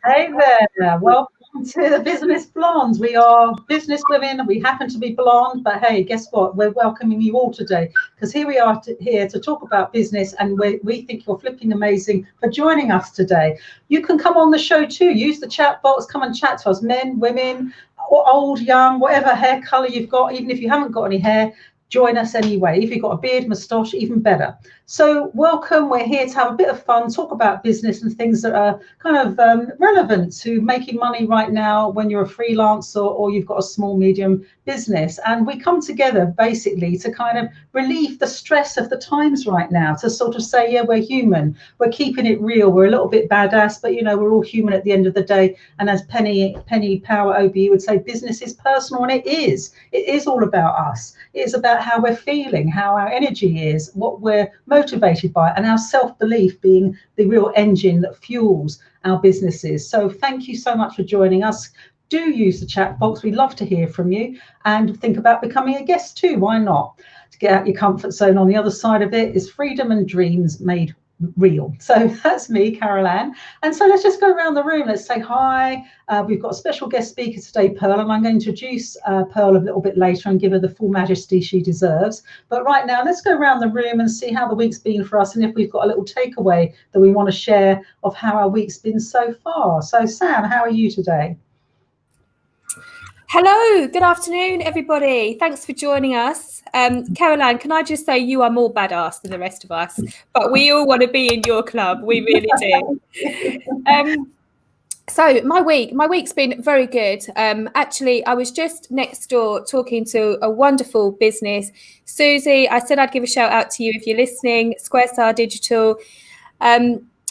Hey there, welcome to the Business Blondes. We are business women, we happen to be blonde, but hey, guess what? We're welcoming you all today because here we are here to talk about business, and we think you're flipping amazing for joining us today. You can come on the show too, use the chat box, come and chat to us, men, women, old, young, whatever hair color you've got, even if you haven't got any hair. Join us anyway. If you've got a beard, moustache, even better. So welcome. We're here to have a bit of fun, talk about business and things that are kind of relevant to making money right now when you're a freelancer or you've got a small, medium business. And we come together basically to kind of relieve the stress of the times right now, to sort of say, yeah, we're human. We're keeping it real. We're a little bit badass, but, you know, we're all human at the end of the day. And as Penny Power OBE would say, business is personal, and it is. It is all about us. It is about how we're feeling, how our energy is, what we're motivated by, and our self-belief being the real engine that fuels our businesses. So thank you so much for joining us. Do use the chat box. We'd love to hear from you, and think about becoming a guest too. Why not? To get out your comfort zone. On the other side of it is freedom and dreams made real. So that's me, Carol Ann. And so let's just go around the room. Let's say hi. We've got a special guest speaker today, Pearl, and I'm going to introduce Pearl a little bit later and give her the full majesty she deserves. But right now, let's go around the room and see how the week's been for us, and if we've got a little takeaway that we want to share of how our week's been so far. So Sam, how are you today? Hello, good afternoon, everybody. Thanks for joining us. Caroline, can I just say you are more badass than the rest of us, but we all want to be in your club. We really do. So my week's been very good. Actually, I was just next door talking to a wonderful business. Susie, I said I'd give a shout out to you if you're listening, Squarestar Digital.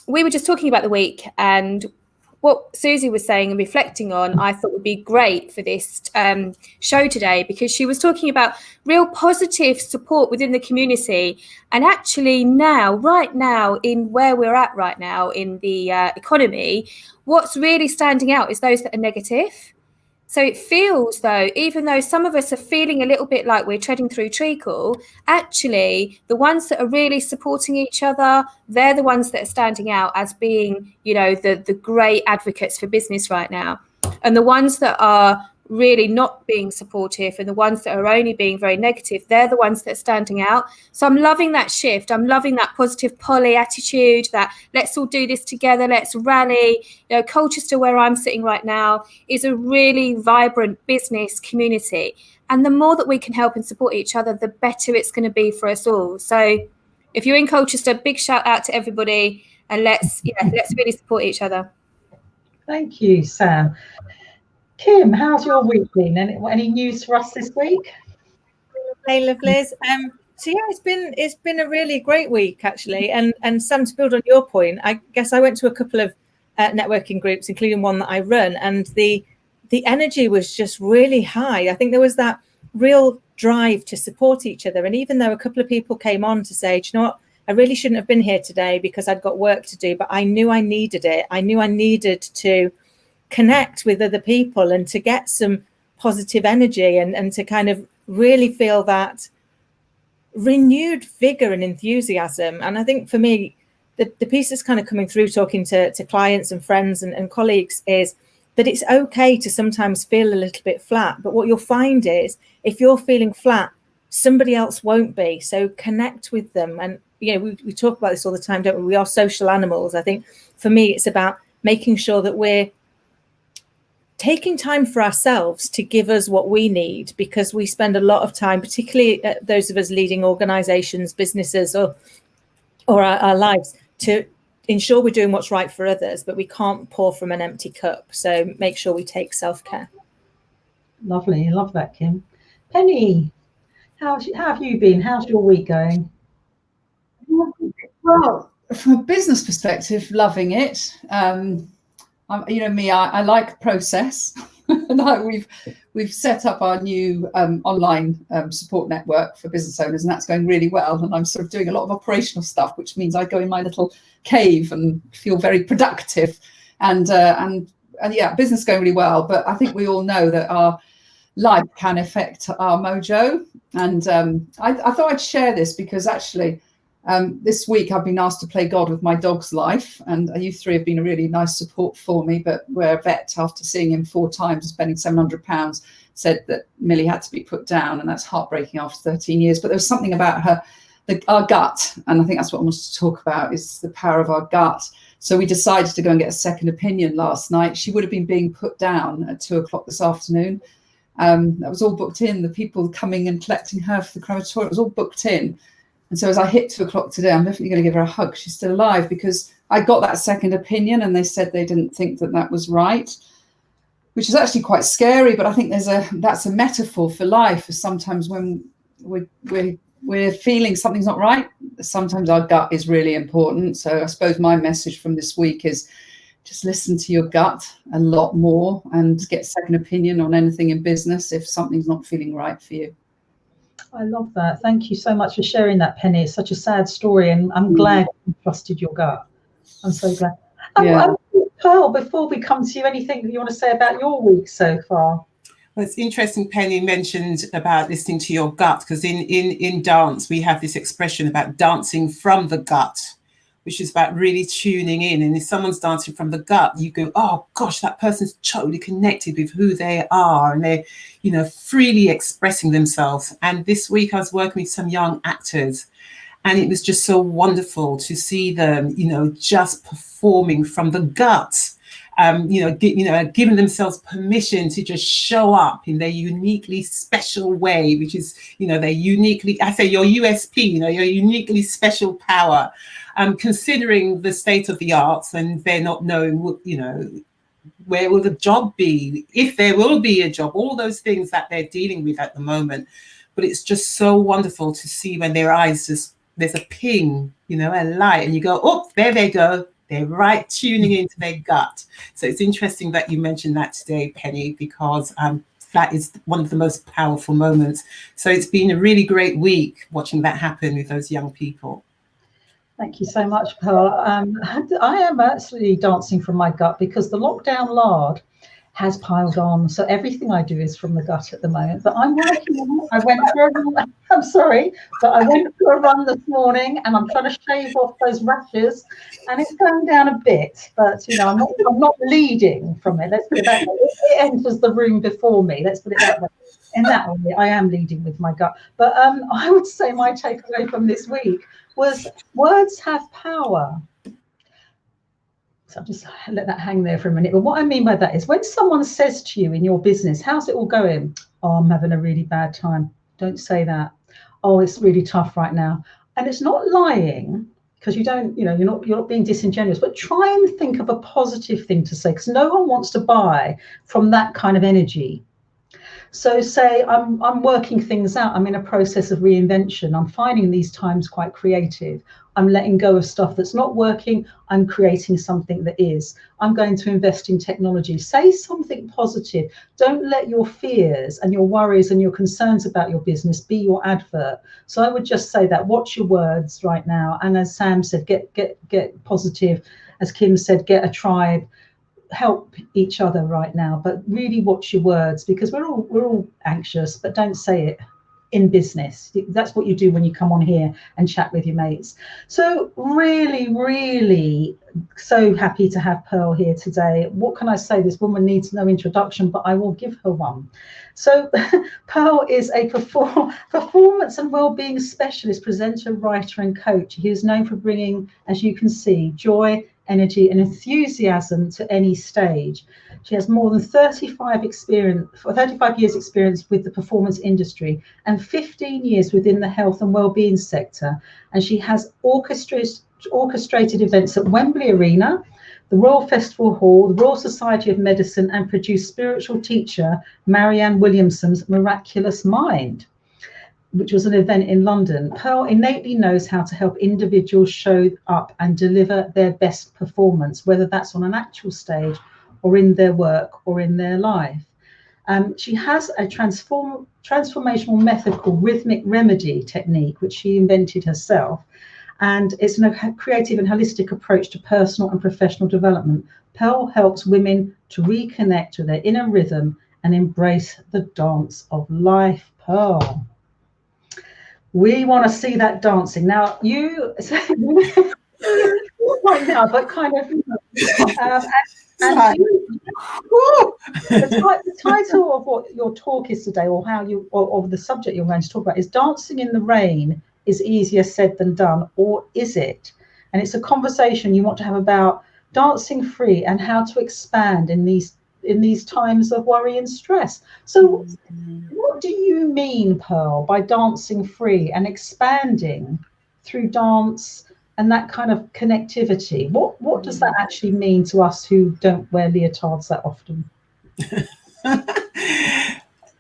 We were just talking about the week, and what Susie was saying and reflecting on, I thought would be great for this show today, because she was talking about real positive support within the community. And actually right now, in where we're at right now in the economy, what's really standing out is those that are negative. So it feels though, even though some of us are feeling a little bit like we're treading through treacle, actually the ones that are really supporting each other, they're the ones that are standing out as being, you know, the great advocates for business right now. And the ones that are really not being supportive and the ones that are only being very negative, they're the ones that are standing out. So I'm loving that shift. I'm loving that positive poly attitude, that let's all do this together, let's rally. You know, Colchester, where I'm sitting right now, is a really vibrant business community. And the more that we can help and support each other, the better it's going to be for us all. So if you're in Colchester, big shout out to everybody, and let's really support each other. Thank you, Sam. Kim, how's your week been? Any news for us this week? Hey, lovelies. So yeah, it's been a really great week actually, and Sam, to build on your point, I guess I went to a couple of networking groups, including one that I run, and the energy was just really high. I think there was that real drive to support each other, and even though a couple of people came on to say, do you know what, I really shouldn't have been here today because I'd got work to do, but I knew I needed it. I knew I needed to connect with other people and to get some positive energy and to kind of really feel that renewed vigor and enthusiasm. And I think for me, the piece that's kind of coming through talking to clients and friends and colleagues is that it's okay to sometimes feel a little bit flat. But what you'll find is if you're feeling flat, somebody else won't be. So connect with them. And, you know, we talk about this all the time, don't we? We are social animals. I think for me, it's about making sure that we're taking time for ourselves to give us what we need, because we spend a lot of time, particularly those of us leading organizations, businesses, or our lives, to ensure we're doing what's right for others, but we can't pour from an empty cup. So make sure we take self-care. Lovely. I love that, Kim. Penny, how have you been? How's your week going? Well, from a business perspective, loving it. You know me, I like process. We've set up our new online support network for business owners, and that's going really well. And I'm sort of doing a lot of operational stuff, which means I go in my little cave and feel very productive. And yeah, business going really well. But I think we all know that our life can affect our mojo. And I thought I'd share this because actually This week I've been asked to play God with my dog's life, and you three have been a really nice support for me, but where a vet, after seeing him 4 times and spending £700, said that Millie had to be put down, and that's heartbreaking after 13 years. But there was something about our gut, and I think that's what I wanted to talk about, is the power of our gut. So we decided to go and get a second opinion last night. She would have been being put down at 2 o'clock this afternoon. That was all booked in. The people coming and collecting her for the crematorium, it was all booked in. And so as I hit 2 o'clock today, I'm definitely going to give her a hug. She's still alive, because I got that second opinion and they said they didn't think that that was right, which is actually quite scary. But I think that's a metaphor for life. Sometimes when we're feeling something's not right, sometimes our gut is really important. So I suppose my message from this week is just listen to your gut a lot more and get second opinion on anything in business if something's not feeling right for you. I love that. Thank you so much for sharing that, Penny. It's such a sad story, and I'm glad you trusted your gut. I'm so glad. Pearl, before we come to you, anything that you want to say about your week so far? Well, it's interesting Penny mentioned about listening to your gut, because in dance we have this expression about dancing from the gut, which is about really tuning in. And if someone's dancing from the gut, you go, oh gosh, that person's totally connected with who they are, and they're, freely expressing themselves. And this week I was working with some young actors, and it was just so wonderful to see them, just performing from the gut. Giving themselves permission to just show up in their uniquely special way, which is, their uniquely, I say your USP, your uniquely special power, considering the state of the arts, and they're not knowing, where will the job be, if there will be a job, all those things that they're dealing with at the moment. But it's just so wonderful to see when their eyes just, there's a ping, a light, and you go, oh, there they go. They're right tuning into their gut. So it's interesting that you mentioned that today, Penny, because that is one of the most powerful moments. So it's been a really great week watching that happen with those young people. Thank you so much, Pearl. I am actually dancing from my gut, because the lockdown lard has piled on. So everything I do is from the gut at the moment. But I'm working on it. I went for I went for a run this morning, and I'm trying to shave off those rashes, and it's going down a bit. But I'm not leading from it. Let's put it that way. It enters the room before me. Let's put it that way. In that way, I am leading with my gut. But I would say my takeaway from this week was words have power. So I'll just let that hang there for a minute. But what I mean by that is, when someone says to you in your business, how's it all going? Oh, I'm having a really bad time. Don't say that. Oh, it's really tough right now. And it's not lying, because you're not being disingenuous, but try and think of a positive thing to say, because no one wants to buy from that kind of energy. So say I'm working things out. I'm in a process of reinvention. I'm finding these times quite creative. I'm letting go of stuff that's not working. I'm creating something that is. I'm going to invest in technology. Say something positive. Don't let your fears and your worries and your concerns about your business be your advert. So I would just say that. Watch your words right now. And as Sam said, get positive. As Kim said, get a tribe. Help each other right now, but really watch your words, because we're all anxious, but don't say it in business. That's what you do when you come on here and chat with your mates. So really, really so happy to have Pearl here today. What can I say? This woman needs no introduction, but I will give her one. So Pearl is a performance and wellbeing specialist, presenter, writer and coach. He is known for bringing, as you can see, joy, energy and enthusiasm to any stage. She has more than 35 years experience with the performance industry and 15 years within the health and wellbeing sector. And she has orchestrated events at Wembley Arena, the Royal Festival Hall, the Royal Society of Medicine, and produced spiritual teacher Marianne Williamson's Miraculous Mind, which was an event in London. Pearl innately knows how to help individuals show up and deliver their best performance, whether that's on an actual stage or in their work or in their life. She has a transformational method called Rhythmic Remedy technique, which she invented herself. And it's a creative and holistic approach to personal and professional development. Pearl helps women to reconnect with their inner rhythm and embrace the dance of life. Pearl. We want to see that dancing. Now, you right now, but kind of, and the title of what your talk is today, or or the subject you're going to talk about, is dancing in the rain is easier said than done, or is it? And it's a conversation you want to have about dancing free and how to expand in these times of worry and stress. So what do you mean, Pearl, by dancing free and expanding through dance and that kind of connectivity? What does that actually mean to us who don't wear leotards that often?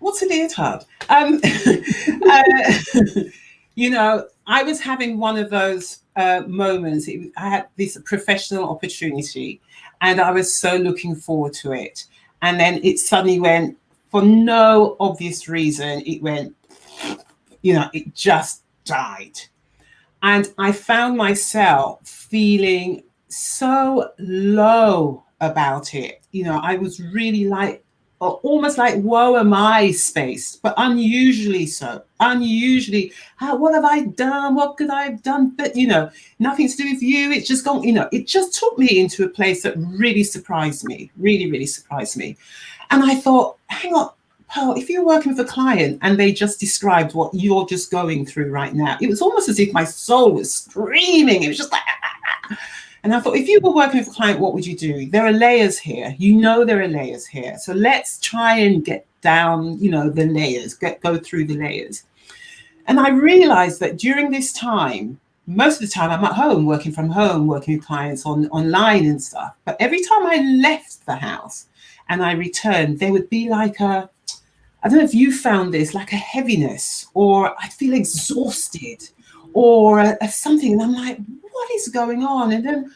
What's a leotard? You know, I was having one of those moments. I had this professional opportunity and I was so looking forward to it. And then it suddenly went, for no obvious reason, it went, you know, it just died. And I found myself feeling so low about it. You know, I was really like, almost like woe am I space, but unusually so. Unusually, what have I done? What could I have done? But, you know, nothing to do with you. It's just gone, you know, it just took me into a place that really surprised me, really, really surprised me. And I thought, hang on, Pearl, if you're working with a client and they just described what you're just going through right now, it was almost as if my soul was screaming. It was just like, And I thought, if you were working with a client, what would you do? There are layers here. You know, there are layers here. So let's try and get down, you know, the layers, go through the layers. And I realized that during this time, most of the time I'm at home, working from home, working with clients online and stuff. But every time I left the house and I returned, there would be like I don't know if you found this, like a heaviness, or I'd feel exhausted, or something. And I'm like, what is going on? And then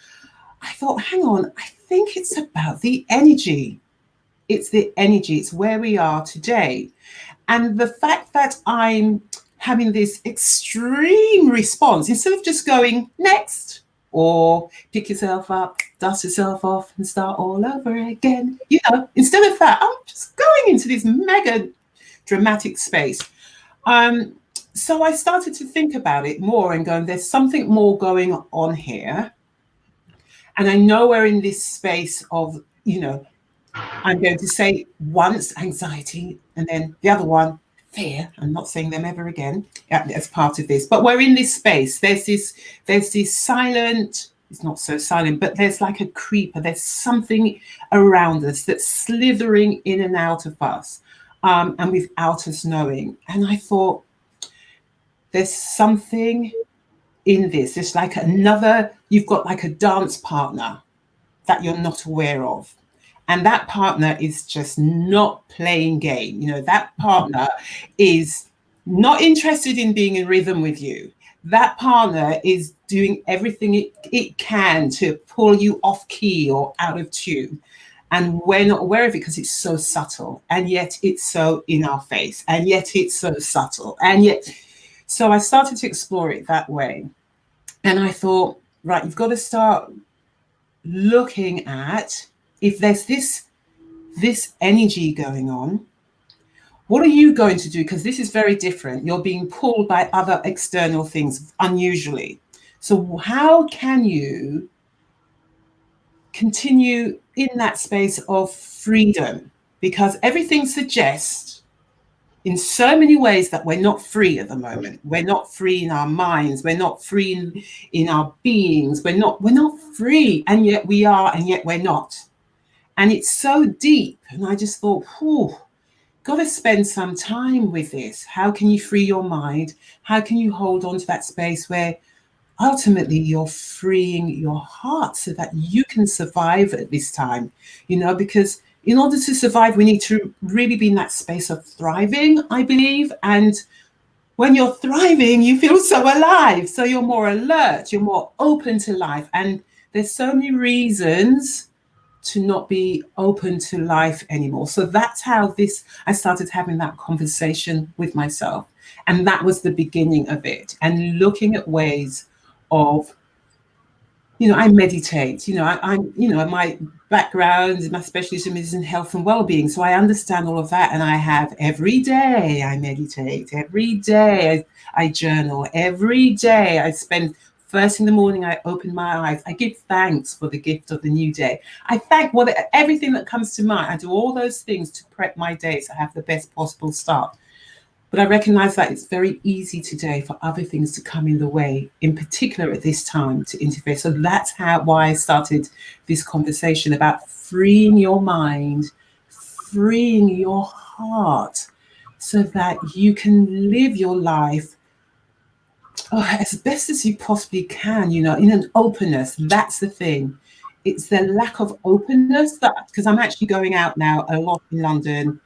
I thought, hang on, I think it's about the energy. It's the energy. It's where we are today. And the fact that I'm having this extreme response, instead of just going next, or pick yourself up, dust yourself off and start all over again, you know, instead of that, I'm just going into this mega dramatic space. So I started to think about it more and going, there's something more going on here. And I know we're in this space of, you know, I'm going to say once anxiety and then the other one, fear. I'm not saying them ever again as part of this, but we're in this space. There's this silent, it's not so silent, but there's like a creeper. There's something around us that's slithering in and out of us, and without us knowing. And I thought, there's something in this. It's like you've got like a dance partner that you're not aware of. And that partner is just not playing game. You know, that partner is not interested in being in rhythm with you. That partner is doing everything it can to pull you off key or out of tune. And we're not aware of it because it's so subtle. And yet it's so in our face. And yet it's so subtle. And yet, so I started to explore it that way. And I thought, right, you've got to start looking at, if there's this energy going on, what are you going to do? Because this is very different. You're being pulled by other external things, unusually. So how can you continue in that space of freedom? Because everything suggests in so many ways that we're not free at the moment. We're not free in our minds. We're not free in our beings. We're not free, and yet we are, and yet we're not. And it's so deep. And I just thought, got to spend some time with this. How can you free your mind? How can you hold on to that space where ultimately you're freeing your heart so that you can survive at this time? You know, because in order to survive, we need to really be in that space of thriving, I believe. And when you're thriving, you feel so alive. So you're more alert, you're more open to life. And there's so many reasons to not be open to life anymore. So that's how I started having that conversation with myself. And that was the beginning of it. And looking at ways of, I meditate. My background, my specialism is in health and well-being, so I understand all of that. And I have every day I meditate, every day I journal, every day I spend. First in the morning, I open my eyes. I give thanks for the gift of the new day. I thank everything that comes to mind. I do all those things to prep my day so I have the best possible start. But I recognize that it's very easy today for other things to come in the way, in particular at this time, to interfere. So that's why I started this conversation about freeing your mind, freeing your heart, so that you can live your life as best as you possibly can, in an openness. That's the thing. It's the lack of openness because I'm actually going out now a lot in London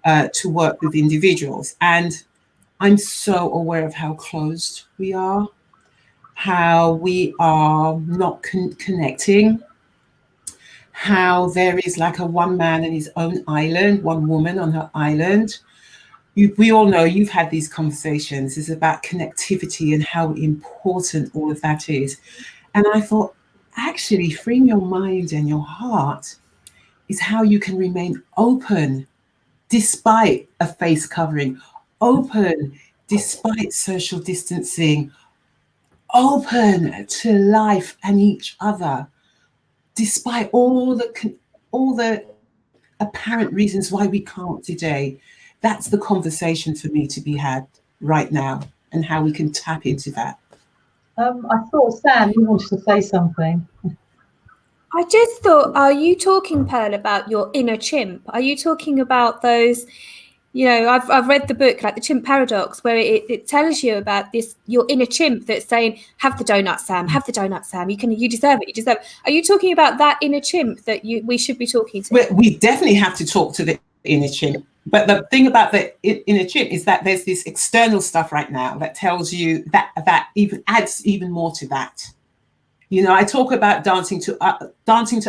to work with individuals. And I'm so aware of how closed we are, how we are not connecting, how there is like a one man in his own island, one woman on her island. We all know, you've had these conversations, it's about connectivity and how important all of that is. And I thought, actually, freeing your mind and your heart is how you can remain open despite a face covering, open despite social distancing, open to life and each other, despite all the apparent reasons why we can't today. That's the conversation for me to be had right now, and how we can tap into that. I thought, Sam, you wanted to say something. I just thought, are you talking, Pearl, about your inner chimp? Are you talking about those, I've read the book, like the Chimp Paradox, where it tells you about your inner chimp that's saying, have the donut, Sam, have the donut, Sam. You deserve it, you deserve it. Are you talking about that inner chimp that we should be talking to? We definitely have to talk to the inner chimp. But the thing about the inner chimp is that there's this external stuff right now that tells you that even adds even more to that. I talk about dancing to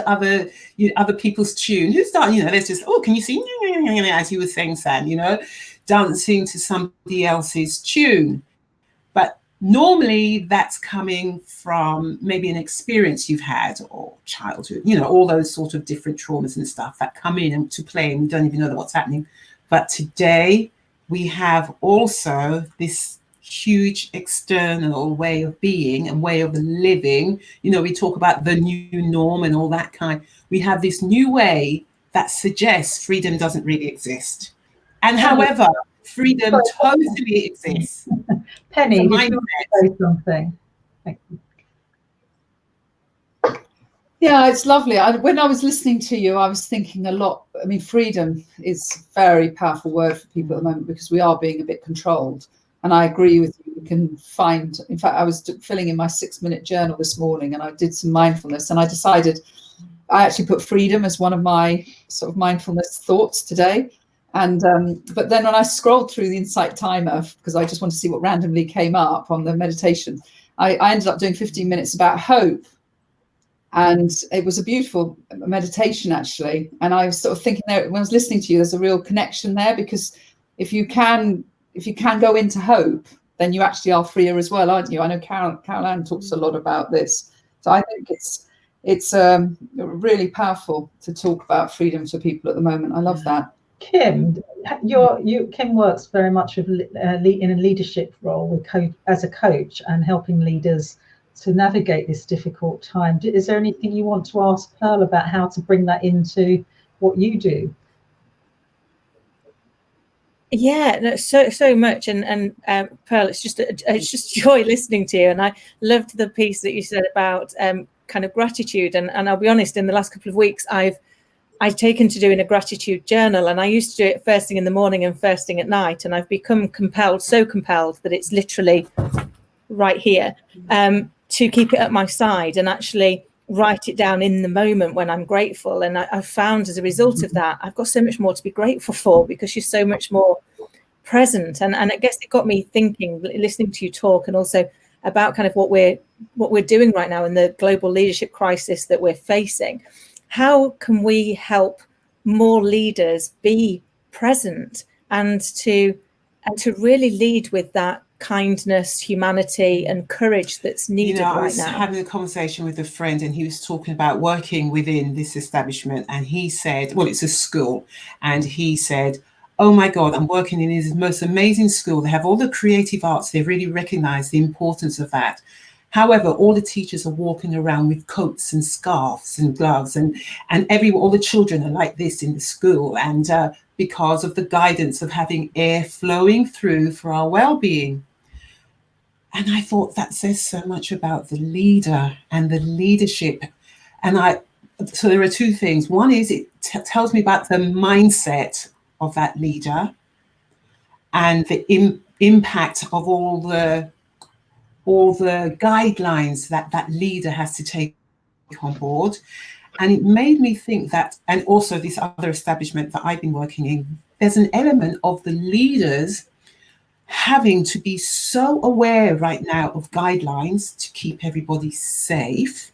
other people's tune. Who's dancing? There's just, can you see? As you were saying, Sam, dancing to somebody else's tune. But normally that's coming from maybe an experience you've had or childhood, all those sort of different traumas and stuff that come in and to play, and we don't even know what's happening. But today we have also this huge external way of being and way of living. We talk about the new norm and all that kind. We have this new way that suggests freedom doesn't really exist. And however, freedom totally exists. Penny, did you want to say something? Thank you. Yeah, it's lovely. When I was listening to you, I was thinking a lot. I mean, freedom is a very powerful word for people at the moment because we are being a bit controlled. And I agree with you. We can find, in fact, I was filling in my 6-minute journal this morning and I did some mindfulness, and I decided I actually put freedom as one of my sort of mindfulness thoughts today. And but then when I scrolled through the Insight Timer, because I just wanted to see what randomly came up on the meditation, I ended up doing 15 minutes about hope. And it was a beautiful meditation, actually. And I was sort of thinking there, when I was listening to you, there's a real connection there, because if you can go into hope, then you actually are freer as well, aren't you? I know Caroline talks a lot about this. So I think it's really powerful to talk about freedom to people at the moment. I love that. Kim, Kim works very much in a leadership role as a coach and helping leaders to navigate this difficult time. Is there anything you want to ask Pearl about how to bring that into what you do? Yeah, no, so much, and Pearl, it's just joy listening to you, and I loved the piece that you said about kind of gratitude, and I'll be honest, in the last couple of weeks I've taken to doing a gratitude journal, and I used to do it first thing in the morning and first thing at night, and I've become so compelled that it's literally right here, to keep it at my side and actually write it down in the moment when I'm grateful. And I've found as a result of that, I've got so much more to be grateful for, because you're so much more present. And I guess it got me thinking, listening to you talk, and also about kind of what we're doing right now in the global leadership crisis that we're facing. How can we help more leaders be present and to really lead with that kindness, humanity, and courage that's needed I right was now. having a conversation with a friend, and he was talking about working within this establishment, and he said, well, it's a school, and he said, oh my God, I'm working in this most amazing school. They have all the creative arts. They really recognize the importance of that. However, all the teachers are walking around with coats and scarves and gloves, and all the children are like this in the school, and because of the guidance of having air flowing through for our well-being. And I thought that says so much about the leader and the leadership. So there are two things. One is it tells me about the mindset of that leader and the impact of all the guidelines that leader has to take on board. And it made me think that, and also this other establishment that I've been working in, there's an element of the leaders having to be so aware right now of guidelines to keep everybody safe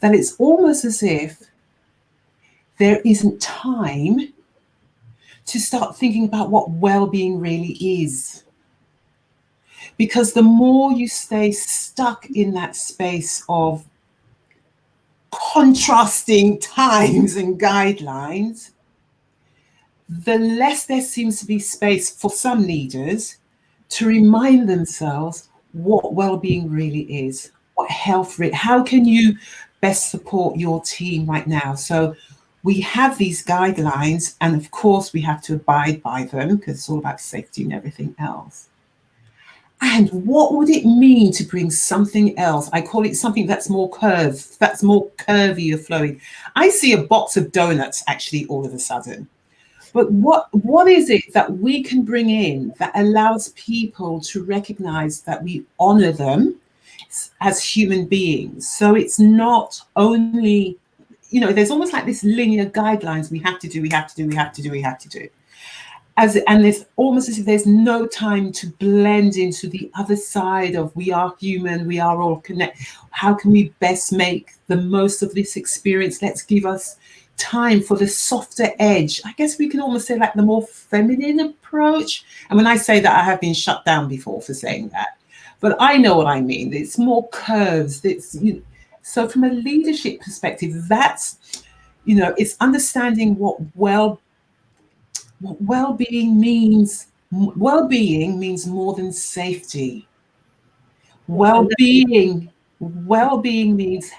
that it's almost as if there isn't time to start thinking about what well-being really is. Because the more you stay stuck in that space of contrasting times and guidelines, the less there seems to be space for some leaders to remind themselves what well-being really is, what health, how can you best support your team right now? So we have these guidelines, and of course we have to abide by them because it's all about safety and everything else. And what would it mean to bring something else? I call it something that's more curved, that's more curvy or flowing. I see a box of donuts actually all of a sudden. But what is it that we can bring in that allows people to recognize that we honor them as human beings? So it's not only, there's almost like this linear guidelines we have to do. And it's almost as if there's no time to blend into the other side of we are human, we are all connected. How can we best make the most of this experience? Let's give us time for the softer edge. I guess we can almost say like the more feminine approach. And when I say that, I have been shut down before for saying that, but I know what I mean. It's more curves. So from a leadership perspective, that's, it's understanding what well-being means. Well-being means more than safety. Well-being means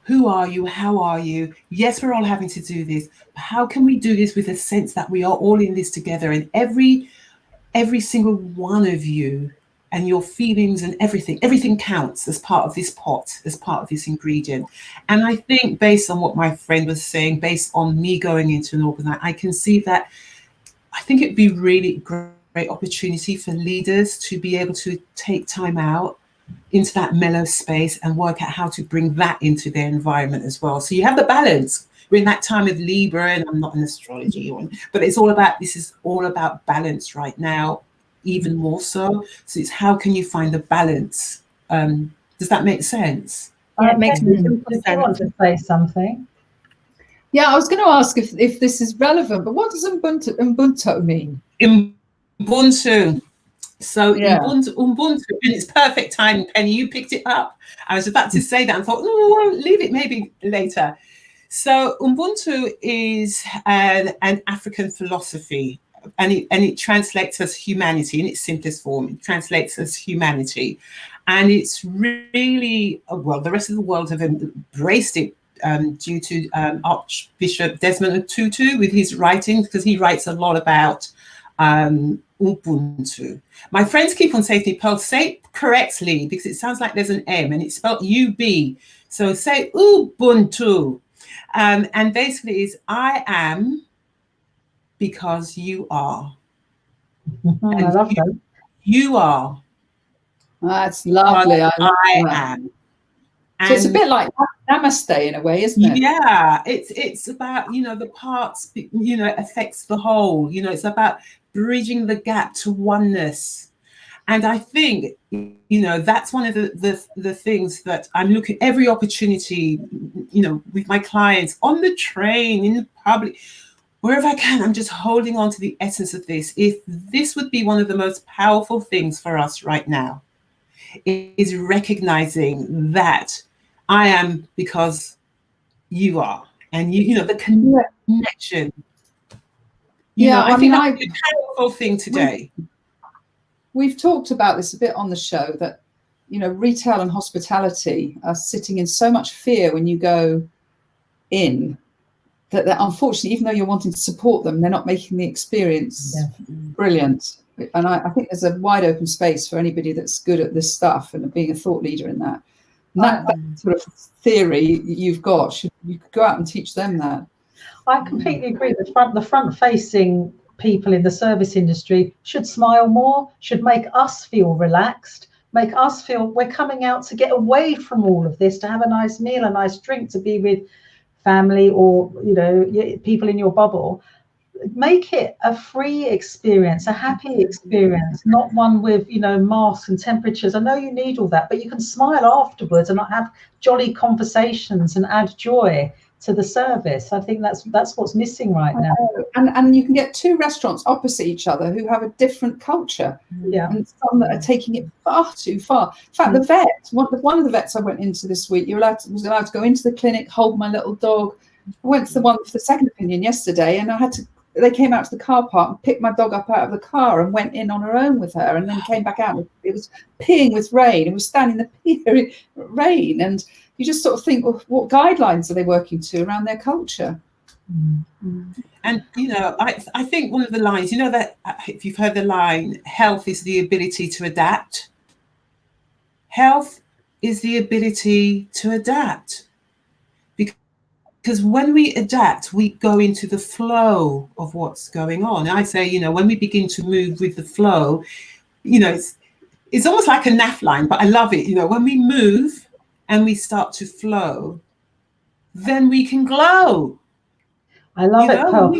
who are you? How are you? Yes, we're all having to do this. But how can we do this with a sense that we are all in this together, and every single one of you and your feelings and everything counts as part of this pot, as part of this ingredient. And I think based on what my friend was saying, based on me going into an organization, I can see that I think it'd be really great opportunity for leaders to be able to take time out into that mellow space and work out how to bring that into their environment as well. So you have the balance. We're in that time of Libra, and I'm not an astrology, but this is all about balance right now, even more so. So it's how can you find the balance? Does that make sense? Yeah, it makes Did you want to say something? Yeah, I was going to ask if this is relevant, but what does Ubuntu mean? Ubuntu. So yeah. Ubuntu, and it's perfect time, Penny, you picked it up. I was about to say that and thought, no, I'll leave it maybe later. So Ubuntu is an African philosophy, and it translates as humanity in its simplest form. It translates as humanity. And it's really, well, the rest of the world have embraced it due to Archbishop Desmond Tutu with his writings, because he writes a lot about Ubuntu. My friends keep on saying to me, Pearl, say it correctly, because it sounds like there's an M and it's spelled U-B. So say Ubuntu. And basically is I am because you are. I love that. You are. That's lovely. I am. So it's a bit like namaste in a way, isn't it? Yeah, it's about, the parts, affects the whole, it's about bridging the gap to oneness. And I think, that's one of the things that I'm looking, every opportunity, with my clients, on the train, in the public, wherever I can, I'm just holding on to the essence of this. If this would be one of the most powerful things for us right now, it is recognizing that I am because you are, and you know, the connection. I think that's a powerful thing today. We've talked about this a bit on the show, that, you know, retail and hospitality are sitting in so much fear when you go in, that unfortunately, even though you're wanting to support them, they're not making the experience brilliant. And I think there's a wide open space for anybody that's good at this stuff and being a thought leader in that. And that sort of theory you've got, you could go out and teach them that. I completely agree. The front-facing people in the service industry should smile more, should make us feel relaxed, make us feel we're coming out to get away from all of this, to have a nice meal, a nice drink, to be with family or, you know, people in your bubble. Make it a free experience, a happy experience, not one with, you know, masks and temperatures. I know you need all that, but you can smile afterwards and have jolly conversations and add joy to the service. I think that's what's missing right now. And you can get two restaurants opposite each other who have a different culture. Yeah. And some that are taking it far too far. In fact, the vet, one of the vets I went into this week, was allowed to go into the clinic, hold my little dog. I went to the one for the second opinion yesterday, and they came out to the car park and picked my dog up out of the car and went in on her own with her, and then came back out. It was peeing with rain. It was standing in the rain. And you just sort of think, well, what guidelines are they working to around their culture? And, you know, I think one of the lines, you know, that if you've heard the line, health is the ability to adapt. Health is the ability to adapt. Because when we adapt, we go into the flow of what's going on. And I say, you know, when we begin to move with the flow, you know, it's almost like a NAF line, but I love it. You know, when we move and we start to flow, then we can glow. I love it, Pearl.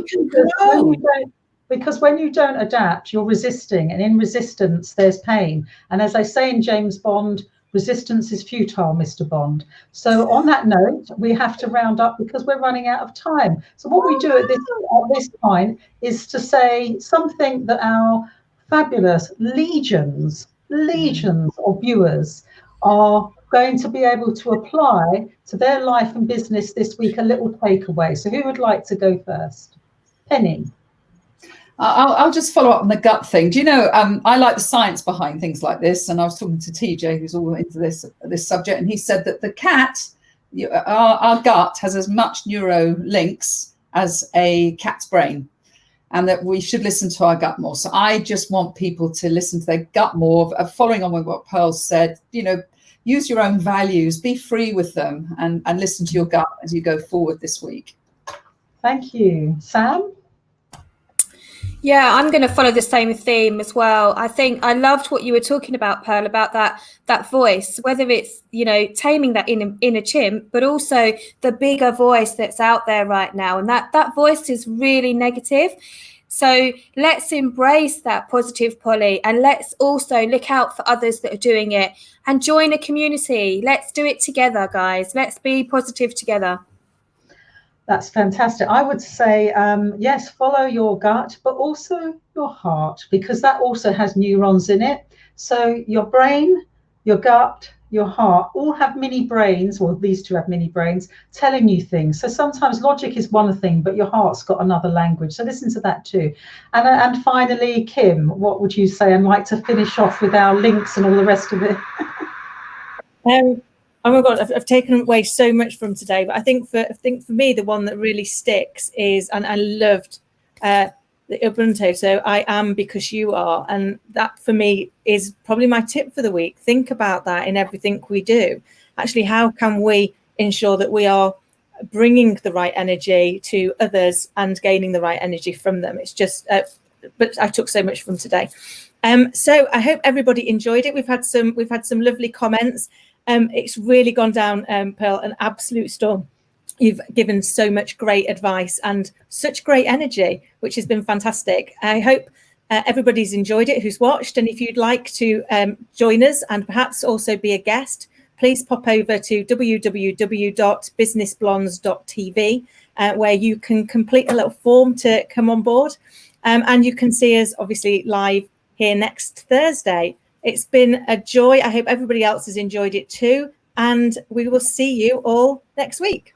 Because when you don't adapt, you're resisting, and in resistance, there's pain. And as I say in James Bond, resistance is futile, Mr. Bond. So on that note, we have to round up because we're running out of time. So what we do at this point is to say something that our fabulous legions of viewers are going to be able to apply to their life and business this week, a little takeaway. So who would like to go first? Penny. I'll just follow up on the gut thing. Do you know, I like the science behind things like this. And I was talking to TJ, who's all into this subject, and he said that the cat, our gut has as much neuro links as a cat's brain, and that we should listen to our gut more. So I just want people to listen to their gut more, following on with what Pearl said, you know, use your own values, be free with them, and listen to your gut as you go forward this week. Thank you. Sam? Yeah, I'm going to follow the same theme as well. I think I loved what you were talking about, Pearl, about that voice, whether it's, you know, taming that inner chimp, but also the bigger voice that's out there right now. And that voice is really negative. So let's embrace that positive, Polly, and let's also look out for others that are doing it and join a community. Let's do it together, guys. Let's be positive together. That's fantastic. I would say, yes, follow your gut, but also your heart, because that also has neurons in it. So your brain, your gut, your heart all have mini brains, or these two have mini brains, telling you things. So sometimes logic is one thing, but your heart's got another language. So listen to that too. And finally, Kim, what would you say? I'd like to finish off with our links and all the rest of it. Oh my God, I've taken away so much from today, but I think for me, the one that really sticks is, and I loved the Ubuntu. So I am because you are, and that for me is probably my tip for the week. Think about that in everything we do. Actually, how can we ensure that we are bringing the right energy to others and gaining the right energy from them? It's just, but I took so much from today. So I hope everybody enjoyed it. We've had some lovely comments. It's really gone down, Pearl, an absolute storm. You've given so much great advice and such great energy, which has been fantastic. I hope everybody's enjoyed it who's watched. And if you'd like to join us and perhaps also be a guest, please pop over to www.businessblondes.tv, where you can complete a little form to come on board. And you can see us obviously live here next Thursday. It's been a joy. I hope everybody else has enjoyed it too. And we will see you all next week.